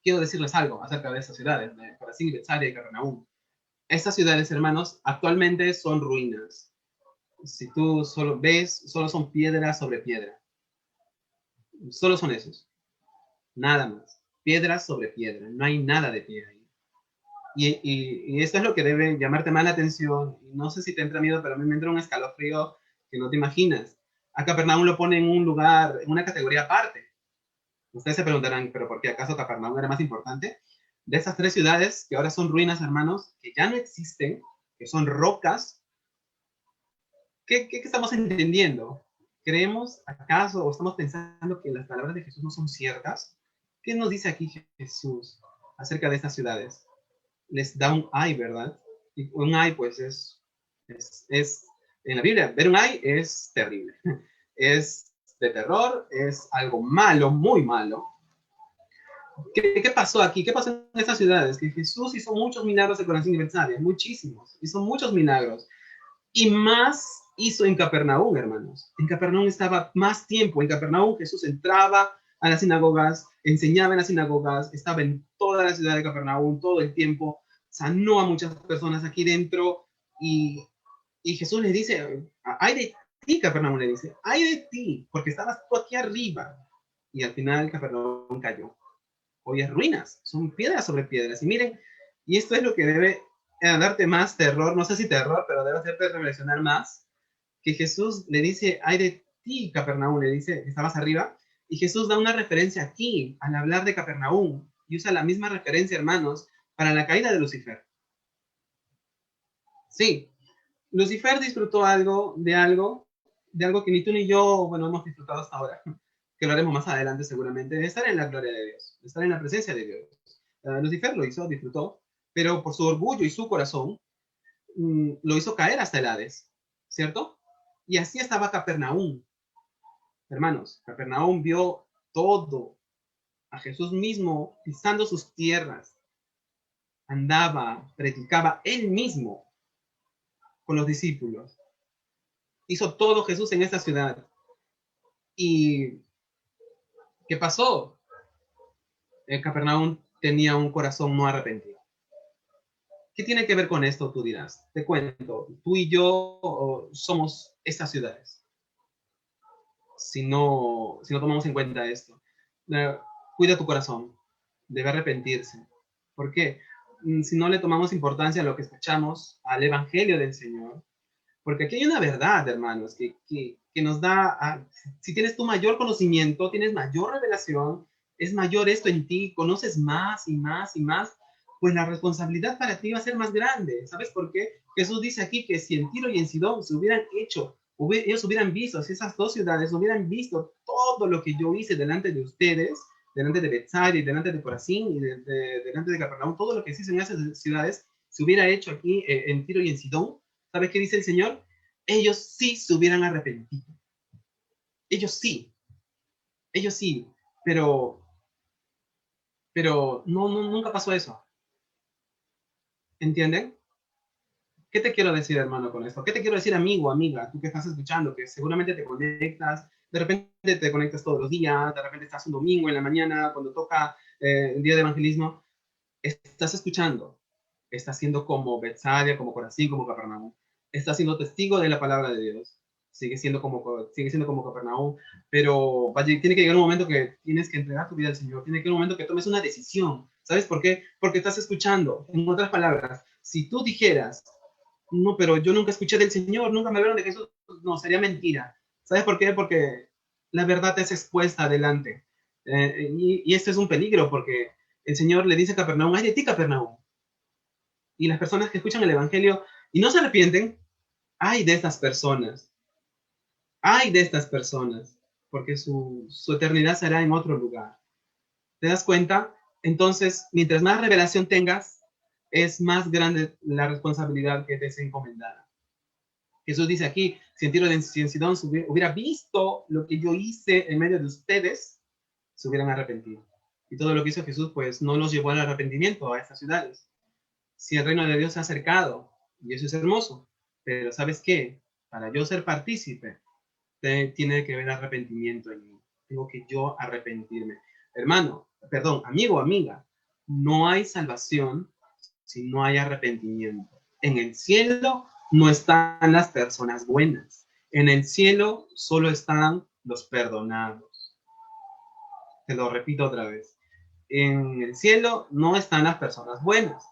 Quiero decirles algo acerca de estas ciudades, de Corazín y Betsadia y Capernaum. Estas ciudades, hermanos, actualmente son ruinas. Si tú solo ves, solo son piedra sobre piedra. Solo son esos. Nada más. Piedra sobre piedra. No hay nada de pie ahí. Y esto es lo que debe llamarte más la atención. No sé si te entra miedo, pero a mí me entra un escalofrío que no te imaginas. A Capernaum lo pone en un lugar, en una categoría aparte. Ustedes se preguntarán, ¿pero por qué acaso Capernaum era más importante? De esas tres ciudades que ahora son ruinas, hermanos, que ya no existen, que son rocas, ¿qué estamos entendiendo? ¿Creemos acaso o estamos pensando que las palabras de Jesús no son ciertas? ¿Qué nos dice aquí Jesús acerca de estas ciudades? les da un ay, ¿verdad? Y un ay, pues en la Biblia, ver un ay es terrible. Es de terror, es algo malo, muy malo. ¿Qué pasó aquí? ¿Qué pasó en estas ciudades? Que Jesús hizo muchos milagros en Corazín y Betsalia, muchísimos. Hizo muchos milagros. Y más hizo en Capernaum, hermanos. En Capernaum estaba más tiempo. En Capernaum Jesús entraba a las sinagogas, enseñaba en las sinagogas, estaba en toda la ciudad de Capernaum todo el tiempo, sanó a muchas personas aquí dentro y Jesús le dice, ay de ti, Capernaum, le dice, ay de ti, porque estabas tú aquí arriba. Y al final Capernaum cayó. Hoy es ruinas, son piedras sobre piedras. Y miren, y esto es lo que debe darte más terror, no sé si terror, pero debe hacerte reflexionar más, que Jesús le dice, ay de ti, Capernaum, le dice, estabas arriba, y Jesús da una referencia aquí, al hablar de Capernaum, y usa la misma referencia, hermanos, para la caída de Lucifer. Sí, Lucifer disfrutó de algo que ni tú ni yo, bueno, hemos disfrutado hasta ahora, que lo haremos más adelante seguramente, de estar en la gloria de Dios, de estar en la presencia de Dios. Lucifer lo hizo, disfrutó, pero por su orgullo y su corazón, lo hizo caer hasta el Hades, ¿cierto? Y así estaba Capernaum, hermanos. Capernaum vio todo, a Jesús mismo pisando sus tierras, andaba, predicaba él mismo con los discípulos. Hizo todo Jesús en esta ciudad. ¿Y qué pasó? Capernaum tenía un corazón no arrepentido. ¿Qué tiene que ver con esto? Tú dirás. Te cuento, tú y yo somos estas ciudades. Si no tomamos en cuenta esto. Eh, Cuida tu corazón, debe arrepentirse. ¿Por qué? Si no le tomamos importancia a lo que escuchamos, al Evangelio del Señor, porque aquí hay una verdad, hermanos, que nos da, si tienes tu mayor conocimiento, tienes mayor revelación, es mayor esto en ti, conoces más y más y más, pues la responsabilidad para ti va a ser más grande. ¿Sabes por qué? Jesús dice aquí que si en Tiro y en Sidón se hubieran hecho, ellos hubieran visto, si esas dos ciudades hubieran visto todo lo que yo hice delante de ustedes, delante de Bethsaida y delante de Corazín y delante de Capernaum, todo lo que se hizo en esas ciudades se hubiera hecho aquí en Tiro y en Sidón. ¿Sabes qué dice el Señor? Ellos sí se hubieran arrepentido. Ellos sí, ellos sí, pero, pero nunca pasó eso. ¿Entienden? ¿Qué te quiero decir, hermano, con esto? ¿Qué te quiero decir, amigo, amiga? Tú que estás escuchando, que seguramente te conectas, de repente te conectas todos los días, de repente estás un domingo en la mañana, cuando toca el día de evangelismo, estás escuchando, estás siendo como Betsalia, como Corazín, como Capernaum, estás siendo testigo de la palabra de Dios, sigue siendo como Capernaum, pero tiene que llegar un momento que tienes que entregar tu vida al Señor, tiene que llegar un momento que tomes una decisión. ¿Sabes por qué? Porque estás escuchando. En otras palabras, si tú dijeras, no, pero yo nunca escuché del Señor, nunca me hablaron de Jesús, no, sería mentira. ¿Sabes por qué? Porque la verdad es expuesta adelante. Y este es un peligro porque el Señor le dice a Capernaum, ay de ti, Capernaum. Y las personas que escuchan el Evangelio y no se arrepienten, ay de estas personas, ay de estas personas, porque su eternidad será en otro lugar. ¿Te das cuenta? Entonces, mientras más revelación tengas, es más grande la responsabilidad que te es encomendada. Jesús dice aquí, si en Tiro y en Sidón hubiera visto lo que yo hice en medio de ustedes, se hubieran arrepentido. Y todo lo que hizo Jesús, pues no los llevó al arrepentimiento a estas ciudades. Si el reino de Dios se ha acercado, y eso es hermoso, pero ¿sabes qué? Para yo ser partícipe, tiene que haber arrepentimiento en mí. Tengo que yo arrepentirme. Hermano, perdón, amigo, amiga, no hay salvación si no hay arrepentimiento. En el cielo no están las personas buenas. En el cielo solo están los perdonados. Te lo repito otra vez. En el cielo no están las personas buenas.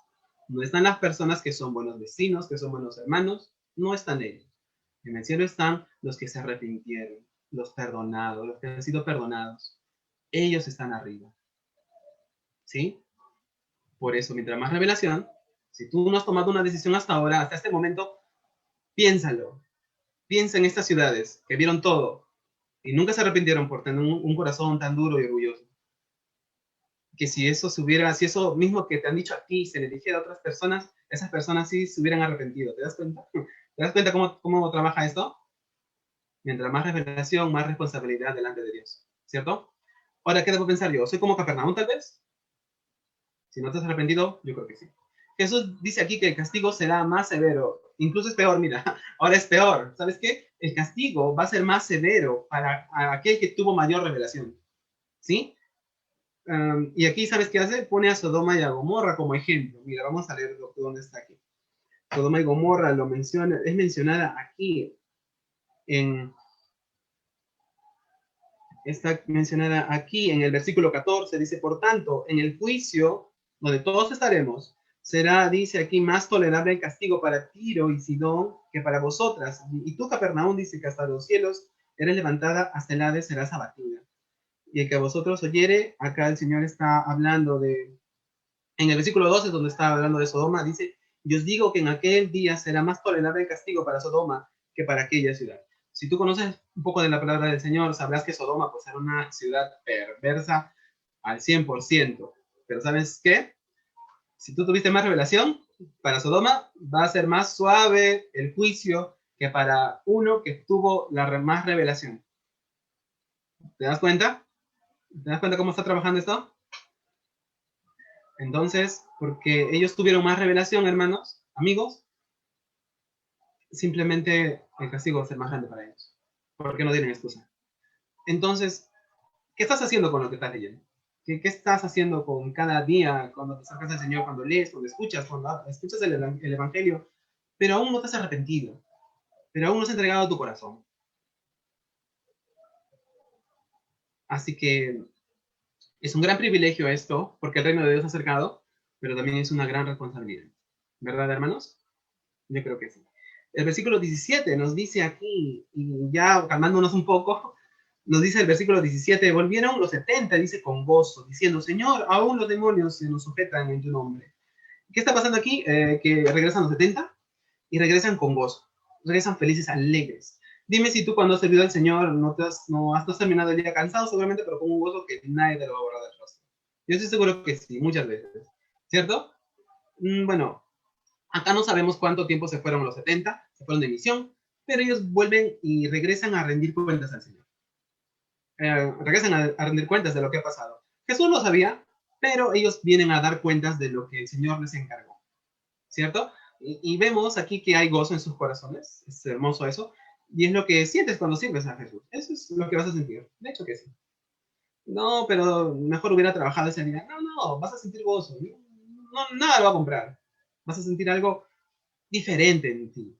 No están las personas que son buenos vecinos, que son buenos hermanos. No están ellos. En el cielo están los que se arrepintieron, los perdonados, los que han sido perdonados. Ellos están arriba. ¿Sí? Por eso, mientras más revelación, si tú no has tomado una decisión hasta ahora, hasta este momento, piénsalo. Piensa en estas ciudades que vieron todo y nunca se arrepintieron por tener un corazón tan duro y orgulloso. que si eso se hubiera, si eso mismo que te han dicho a ti se le dijera a otras personas, esas personas sí se hubieran arrepentido. ¿Te das cuenta? ¿Te das cuenta cómo trabaja esto? Mientras más revelación, más responsabilidad delante de Dios, ¿cierto? Ahora, ¿qué debo pensar yo? ¿Soy como Capernaum tal vez? Si no te has arrepentido, yo creo que sí. Jesús dice aquí que el castigo será más severo. Incluso es peor, mira, ahora es peor. ¿Sabes qué? El castigo va a ser más severo para aquel que tuvo mayor revelación. ¿Sí? Y aquí, ¿sabes qué hace? Pone a Sodoma y a Gomorra como ejemplo. Mira, vamos a leer dónde está aquí. Sodoma y Gomorra lo menciona, es mencionada aquí en, está mencionada aquí en el versículo 14, dice, por tanto, en el juicio donde todos estaremos, será, dice aquí, más tolerable el castigo para Tiro y Sidón que para vosotras. Y tú, Capernaum, dice que hasta los cielos eres levantada, hasta el Hades serás abatida. Y el que a vosotros oyere, acá el Señor está hablando de, en el versículo 12, donde está hablando de Sodoma, dice, y os digo que en aquel día será más tolerable el castigo para Sodoma que para aquella ciudad. Si tú conoces un poco de la palabra del Señor, sabrás que Sodoma pues era una ciudad perversa al 100%. Pero ¿sabes qué? Si tú tuviste más revelación, para Sodoma va a ser más suave el juicio que para uno que tuvo la más revelación. ¿Te das cuenta? ¿Te das cuenta cómo está trabajando esto? Entonces, porque ellos tuvieron más revelación, hermanos, amigos, simplemente el castigo va a ser más grande para ellos, porque no tienen excusa. Entonces, ¿qué estás haciendo con lo que estás leyendo? ¿Qué estás haciendo con cada día cuando te acercas al Señor, cuando lees, cuando escuchas el Evangelio, pero aún no te has arrepentido, pero aún no has entregado tu corazón? Así que es un gran privilegio esto, porque el reino de Dios se ha acercado, pero también es una gran responsabilidad. ¿Verdad, hermanos? Yo creo que sí. El versículo 17 nos dice aquí, y ya calmándonos un poco, nos dice el versículo 17, volvieron los 70, dice, con gozo, diciendo, Señor, aún los demonios se nos sujetan en tu nombre. ¿Qué está pasando aquí? Que regresan los 70 y regresan con gozo, regresan felices, alegres. Dime si tú cuando has servido al Señor no has terminado el día cansado, seguramente, pero con un gozo que nadie te lo va a borrar del rostro. Yo estoy seguro que sí, muchas veces. ¿Cierto? Bueno, acá no sabemos cuánto tiempo se fueron los 70, se fueron de misión, pero ellos vuelven y regresan a rendir cuentas al Señor. Regresan a rendir cuentas de lo que ha pasado. Jesús lo sabía, pero ellos vienen a dar cuentas de lo que el Señor les encargó, ¿cierto? Y vemos aquí que hay gozo en sus corazones, es hermoso eso, y es lo que sientes cuando sirves a Jesús. Eso es lo que vas a sentir, de hecho que sí. No, pero mejor hubiera trabajado ese día. No, no, vas a sentir gozo. No, nada lo va a comprar. Vas a sentir algo diferente en ti.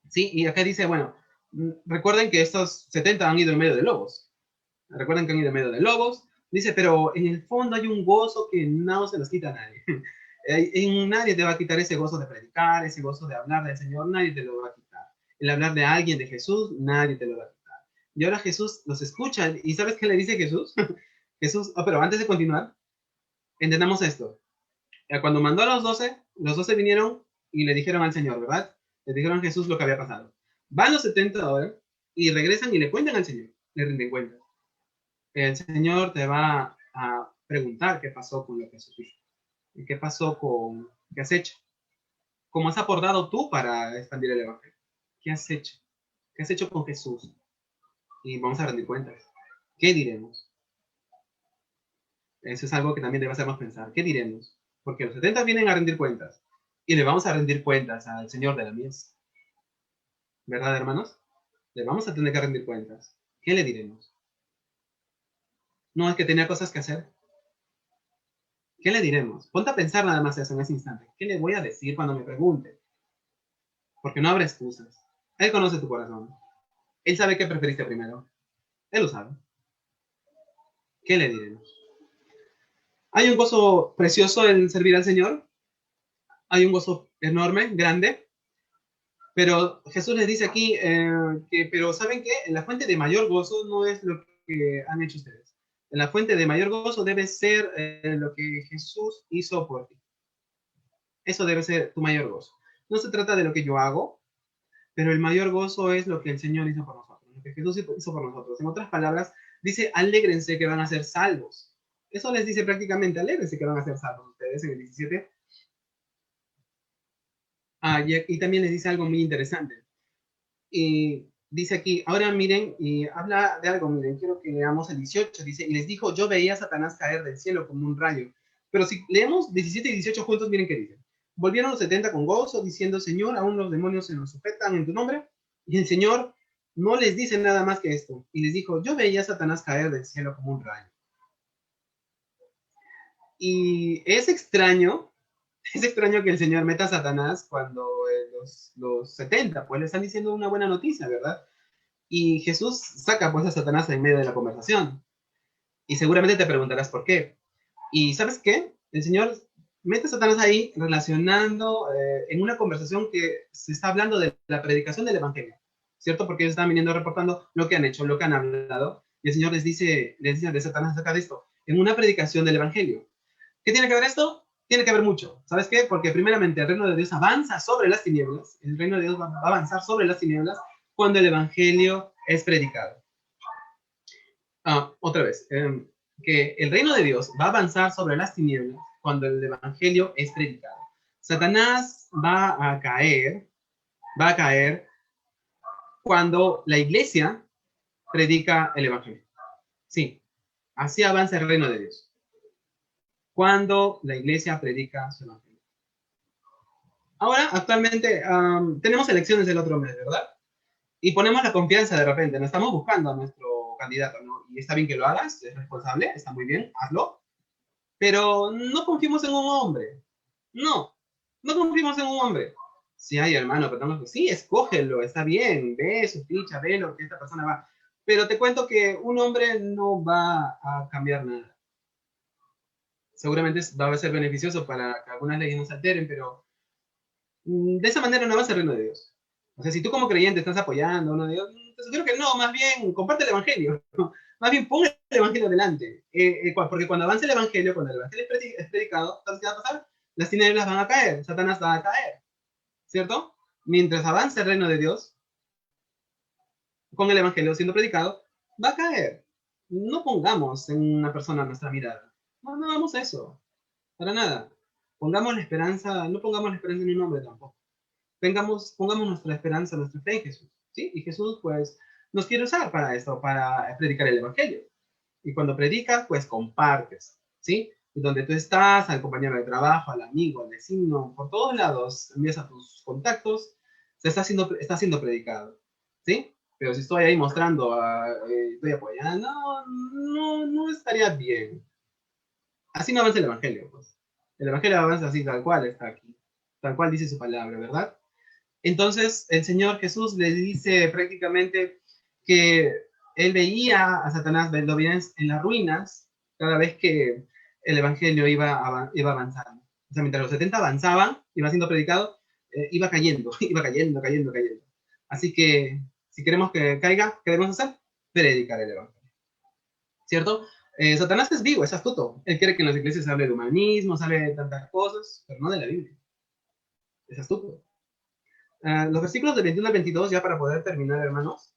¿Sí? Y acá dice, bueno, recuerden que estos 70 han ido en medio de lobos. Recuerden que han ido en medio de lobos. Dice, pero en el fondo hay un gozo que no se los quita a nadie. Nadie te va a quitar ese gozo de predicar, ese gozo de hablar del Señor, nadie te lo va a quitar. El hablar de alguien, de Jesús, nadie te lo va a quitar. Y ahora Jesús los escucha. ¿Y sabes qué le dice Jesús? Jesús, pero antes de continuar, entendamos esto. Cuando mandó a los 12 vinieron y le dijeron al Señor, ¿verdad? Le dijeron a Jesús lo que había pasado. Van los 70 ahora y regresan y le cuentan al Señor, le rinden cuenta. El Señor te va a preguntar qué pasó con lo que sufriste. ¿Y qué pasó con qué has hecho? ¿Cómo has aportado tú para expandir el Evangelio? ¿Qué has hecho? ¿Qué has hecho con Jesús? Y vamos a rendir cuentas. ¿Qué diremos? Eso es algo que también debe hacernos pensar. ¿Qué diremos? Porque los 70 vienen a rendir cuentas y le vamos a rendir cuentas al Señor de la mies. ¿Verdad, hermanos? Le vamos a tener que rendir cuentas. ¿Qué le diremos? No, es que tenía cosas que hacer. ¿Qué le diremos? Ponte a pensar nada más eso en ese instante. ¿Qué le voy a decir cuando me pregunte? Porque no habrá excusas. Él conoce tu corazón. Él sabe qué preferiste primero. Él lo sabe. ¿Qué le diremos? Hay un gozo precioso en servir al Señor. Hay un gozo enorme, grande. Pero Jesús les dice aquí pero ¿saben qué? En la fuente de mayor gozo no es lo que han hecho ustedes. En la fuente de mayor gozo debe ser lo que Jesús hizo por ti. Eso debe ser tu mayor gozo. No se trata de lo que yo hago, pero el mayor gozo es lo que el Señor hizo por nosotros, lo que Jesús hizo por nosotros. En otras palabras, dice, alégrense que van a ser salvos. Eso les dice prácticamente, alégrese que van a ser salvos ustedes en el 17. Y también les dice algo muy interesante. Y dice aquí, ahora miren, y habla de algo, miren, quiero que leamos el 18, dice, y les dijo, yo veía a Satanás caer del cielo como un rayo. Pero si leemos 17 y 18 juntos, miren qué dice. Volvieron los 70 con gozo, diciendo, Señor, aún los demonios se nos sujetan en tu nombre. Y el Señor no les dice nada más que esto. Y les dijo, yo veía a Satanás caer del cielo como un rayo. Y es extraño que el Señor meta a Satanás cuando los 70, pues le están diciendo una buena noticia, ¿verdad? Y Jesús saca pues a Satanás en medio de la conversación. Y seguramente te preguntarás por qué. Y ¿sabes qué? El Señor mete a Satanás ahí relacionando en una conversación que se está hablando de la predicación del Evangelio, ¿cierto? Porque ellos están viniendo reportando lo que han hecho, lo que han hablado. Y el Señor les dice de Satanás acerca de esto, en una predicación del Evangelio. ¿Qué tiene que ver esto? Tiene que ver mucho. ¿Sabes qué? Porque primeramente el reino de Dios avanza sobre las tinieblas. El reino de Dios va a avanzar sobre las tinieblas cuando el Evangelio es predicado. Otra vez, que el reino de Dios va a avanzar sobre las tinieblas cuando el Evangelio es predicado. Satanás va a caer cuando la iglesia predica el Evangelio. Sí, así avanza el reino de Dios. Cuando la iglesia predica su Evangelio. Ahora, actualmente, tenemos elecciones el otro mes, ¿verdad? Y ponemos la confianza de repente, no estamos buscando a nuestro candidato, ¿no? Y está bien que lo hagas, es responsable, está muy bien, hazlo, pero no confiemos en un hombre. No, no confiemos en un hombre. Sí, hay hermano, pero no, sí, escógelo, está bien, ve su ficha, ve lo que esta persona va. Pero te cuento que un hombre no va a cambiar nada. Seguramente va a ser beneficioso para que algunas leyes no se alteren, pero de esa manera no va a ser el reino de Dios. O sea, si tú como creyente estás apoyando a uno de Dios, te sugiero que no, más bien comparte el evangelio. Más bien pon el evangelio adelante. Porque cuando avance el evangelio, cuando el evangelio es predicado, ¿sabes qué va a pasar? Las tinieblas van a caer, Satanás va a caer, ¿cierto? Mientras avance el reino de Dios, con el evangelio siendo predicado, va a caer. No pongamos en una persona nuestra mirada. No, no hagamos eso. Para nada. Pongamos la esperanza, no pongamos la esperanza en un hombre tampoco. Pongamos nuestra esperanza, nuestra fe en Jesús, ¿sí? Y Jesús, pues, nos quiere usar para esto, para predicar el Evangelio. Y cuando predicas, pues, compartes, ¿sí? Y donde tú estás, al compañero de trabajo, al amigo, al vecino, por todos lados, envías a tus contactos, está siendo predicado, ¿sí? Pero si estoy ahí mostrando, estoy apoyando, no estaría bien. Así no avanza el Evangelio, pues. El Evangelio avanza así, tal cual está aquí, tal cual dice su palabra, ¿verdad? Entonces el Señor Jesús le dice prácticamente que él veía a Satanás, lo veía en las ruinas cada vez que el Evangelio iba avanzando. O sea, mientras los 70 avanzaban, iba siendo predicado, iba cayendo, iba cayendo, cayendo, cayendo. Así que si queremos que caiga, ¿qué debemos hacer? Predicar el Evangelio. ¿Cierto? Satanás es vivo, es astuto. Él quiere que en las iglesias se hable de humanismo, se hable de tantas cosas, pero no de la Biblia. Es astuto. Los versículos del 21 al 22, ya para poder terminar, hermanos,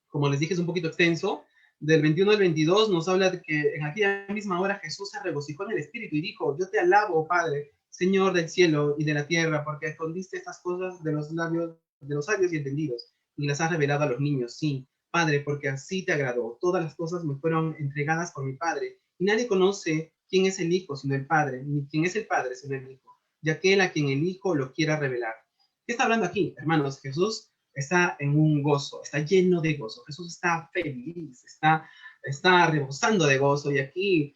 como les dije, es un poquito extenso. Del 21 al 22 nos habla de que en aquella misma hora Jesús se regocijó en el Espíritu y dijo, yo te alabo, Padre, Señor del cielo y de la tierra, porque escondiste estas cosas de los labios de los sabios y entendidos y las has revelado a los niños. Sí, Padre, porque así te agradó. Todas las cosas me fueron entregadas por mi Padre y nadie conoce quién es el Hijo sino el Padre, ni quién es el Padre sino el Hijo, y aquel a quien el Hijo lo quiera revelar. ¿Qué está hablando aquí, hermanos? Jesús está en un gozo, está lleno de gozo. Jesús está feliz, está rebosando de gozo. Y aquí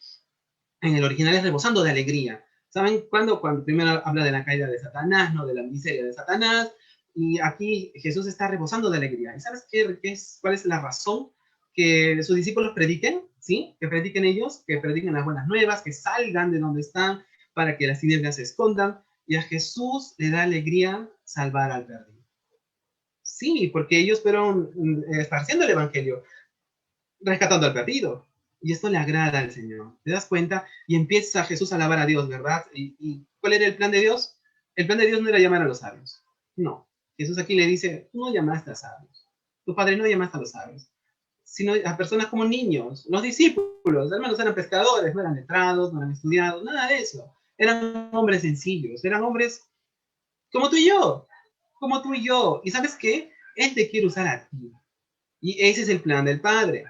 en el original es rebosando de alegría. ¿Saben cuándo? Cuando primero habla de la caída de Satanás, no de la miseria de Satanás. Y aquí Jesús está rebosando de alegría. ¿Y sabes cuál es la razón que sus discípulos prediquen? ¿Sí? Que prediquen ellos, que prediquen las buenas nuevas, que salgan de donde están para que las tinieblas se escondan. Y a Jesús le da alegría salvar al perdido. Sí, porque ellos fueron esparciendo el evangelio, rescatando al perdido. Y esto le agrada al Señor. ¿Te das cuenta? Y empieza Jesús a alabar a Dios, ¿verdad? ¿Y cuál era el plan de Dios? El plan de Dios no era llamar a los sabios. No. Jesús aquí le dice, tú no llamaste a sabios. Tu padre no llamaste a los sabios. sino a personas como niños. Los discípulos, hermanos, eran pescadores, no eran letrados, no eran estudiados, nada de eso. Eran hombres sencillos, eran hombres como tú y yo, como tú y yo. ¿Y sabes qué? Él te quiere usar a ti. Y ese es el plan del Padre.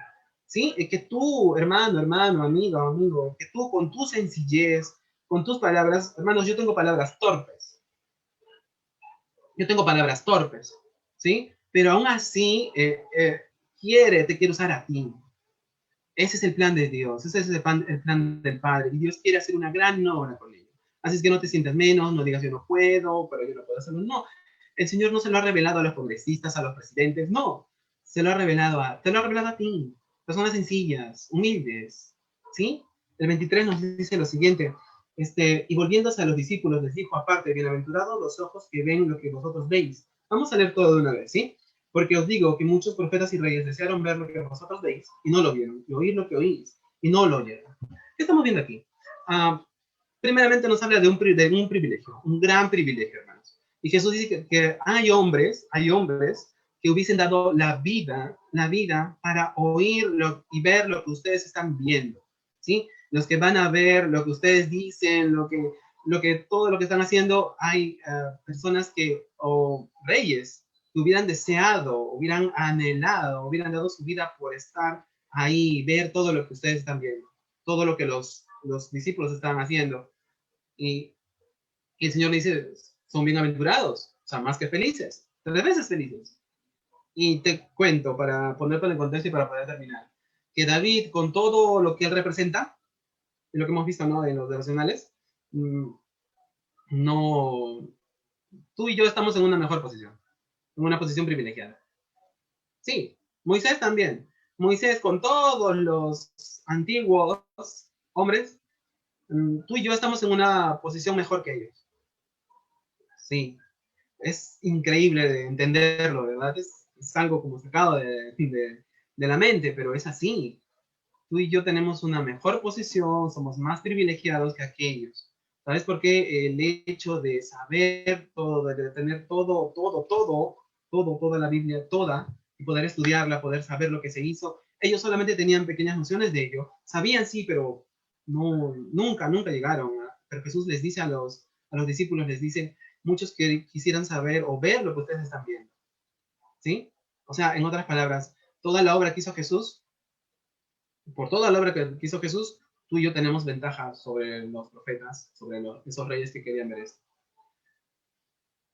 ¿Sí? Es que tú, hermano, amigo, amigo, que tú con tu sencillez, con tus palabras, hermanos, yo tengo palabras torpes. Yo tengo palabras torpes, ¿sí? Pero aún así, te quiere usar a ti. Ese es el plan de Dios, ese es el plan del Padre. Y Dios quiere hacer una gran obra con ellos. Así es que no te sientas menos, no digas yo no puedo, pero yo no puedo hacerlo. No, el Señor no se lo ha revelado a los congresistas, a los presidentes, no. Te lo ha revelado a ti. Personas sencillas, humildes, ¿sí? El 23 nos dice lo siguiente, y volviéndose a los discípulos les dijo aparte, bienaventurados los ojos que ven lo que vosotros veis. Vamos a leer todo de una vez, ¿sí? Porque os digo que muchos profetas y reyes desearon ver lo que vosotros veis y no lo vieron, y oír lo que oís y no lo oyeron. ¿Qué estamos viendo aquí? Primeramente nos habla de un privilegio, un gran privilegio, hermanos. Y Jesús dice que hay hombres que hubiesen dado la vida para oír y ver lo que ustedes están viendo, ¿sí? Los que van a ver lo que ustedes dicen, todo lo que están haciendo, hay personas o reyes, que hubieran deseado, hubieran anhelado, hubieran dado su vida por estar ahí, ver todo lo que ustedes están viendo, todo lo que los discípulos están haciendo. Y el Señor le dice, son bienaventurados, o sea, más que felices, 3 veces felices. Y te cuento, para ponerlo en el contexto y para poder terminar, que David, con todo lo que él representa, y lo que hemos visto, ¿no?, en los devocionales, no, tú y yo estamos en una mejor posición, en una posición privilegiada. Sí, Moisés también. Moisés con todos los antiguos hombres, tú y yo estamos en una posición mejor que ellos. Sí, es increíble de entenderlo, ¿verdad? Es algo como sacado de la mente, pero es así. Tú y yo tenemos una mejor posición, somos más privilegiados que aquellos. ¿Sabes por qué? El hecho de saber todo, de tener toda la Biblia, toda, y poder estudiarla, poder saber lo que se hizo. Ellos solamente tenían pequeñas nociones de ello. Sabían sí, pero no, nunca llegaron. Pero Jesús les dice a los discípulos, les dice, muchos que quisieran saber o ver lo que ustedes están viendo. ¿Sí? O sea, en otras palabras, toda la obra que hizo Jesús, por toda la obra que hizo Jesús, tú y yo tenemos ventaja sobre los profetas, sobre esos reyes que querían ver esto.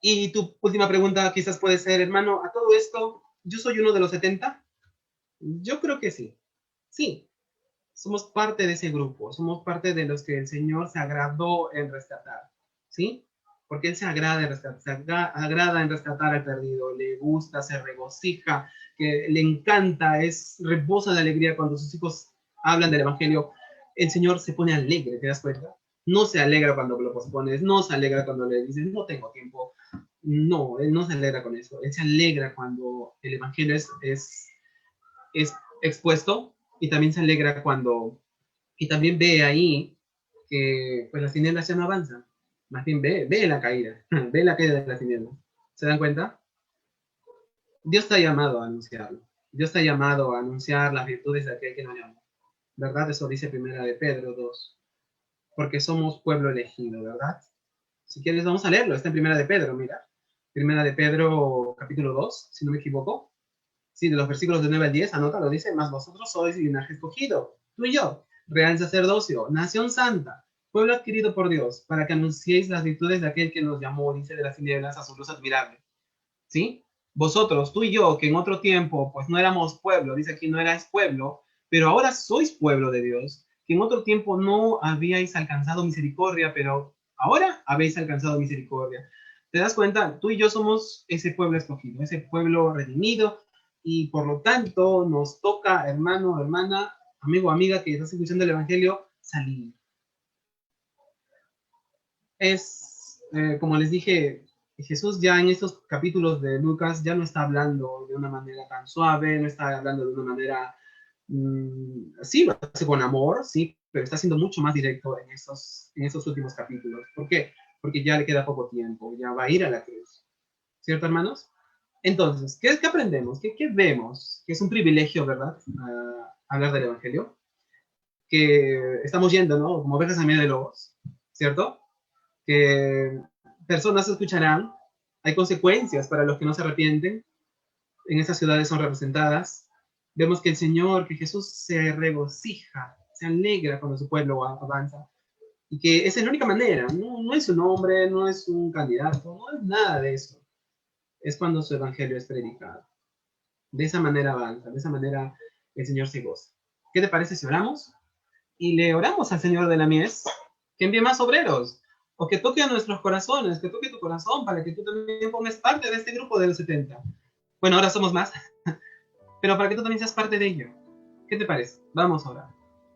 Y tu última pregunta quizás puede ser, hermano, a todo esto, ¿yo soy uno de los 70? Yo creo que sí. Sí, somos parte de ese grupo, somos parte de los que el Señor se agradó en rescatar. ¿Sí? Porque Él se agrada en rescatar al perdido, le gusta, se regocija, que le encanta, rebosa de alegría cuando sus hijos hablan del Evangelio. El Señor se pone alegre, ¿te das cuenta? No se alegra cuando lo pospones, no se alegra cuando le dices, no tengo tiempo. No, Él no se alegra con eso. Él se alegra cuando el Evangelio es expuesto, y también se alegra y también ve ahí que pues las tinieblas ya no avanzan. Más bien ve la caída, ve la caída de las tinieblas. ¿Se dan cuenta? Dios está llamado a anunciarlo. Dios está llamado a anunciar las virtudes de aquel que nos llamó. ¿Verdad? Eso dice primera de Pedro 2. Porque somos pueblo elegido, ¿verdad? Si quieres, vamos a leerlo. Está en primera de Pedro, mira. Primera de Pedro, capítulo 2, si no me equivoco. Sí, de los versículos de 9 al 10, anota, lo dice, más vosotros sois linaje escogido, tú y yo, real sacerdocio, nación santa, pueblo adquirido por Dios, para que anunciéis las virtudes de aquel que nos llamó, dice, de las tinieblas a su luz admirable. ¿Sí? Vosotros, tú y yo, que en otro tiempo, pues no éramos pueblo, dice aquí, no erais pueblo, pero ahora sois pueblo de Dios, que en otro tiempo no habíais alcanzado misericordia, pero ahora habéis alcanzado misericordia. ¿Te das cuenta? Tú y yo somos ese pueblo escogido, ese pueblo redimido, y por lo tanto nos toca, hermano, hermana, amigo, amiga, que estás escuchando el Evangelio, salir. Como les dije, Jesús ya en estos capítulos de Lucas ya no está hablando de una manera tan suave, no está hablando de una manera, sí, lo hace con amor, sí, pero está siendo mucho más directo en esos últimos capítulos. ¿Por qué? Porque ya le queda poco tiempo, ya va a ir a la cruz. ¿Cierto, hermanos? Entonces, ¿qué aprendemos? ¿Qué vemos? Que es un privilegio, ¿verdad? Hablar del Evangelio. Que estamos yendo, ¿no? Como ovejas a medio de lobos, ¿cierto? Que personas escucharán, hay consecuencias para los que no se arrepienten, en esas ciudades son representadas. Vemos que el Señor, que Jesús se regocija, se alegra cuando su pueblo avanza. Y que esa es la única manera, no es un hombre, no es un candidato, no es nada de eso. Es cuando su evangelio es predicado. De esa manera avanza, de esa manera el Señor se goza. ¿Qué te parece si oramos? Y le oramos al Señor de la mies que envíe más obreros, o que toque a nuestros corazones, que toque tu corazón para que tú también formes parte de este grupo de los 70. Bueno, ahora somos más, pero para que tú también seas parte de ello. ¿Qué te parece? Vamos a orar.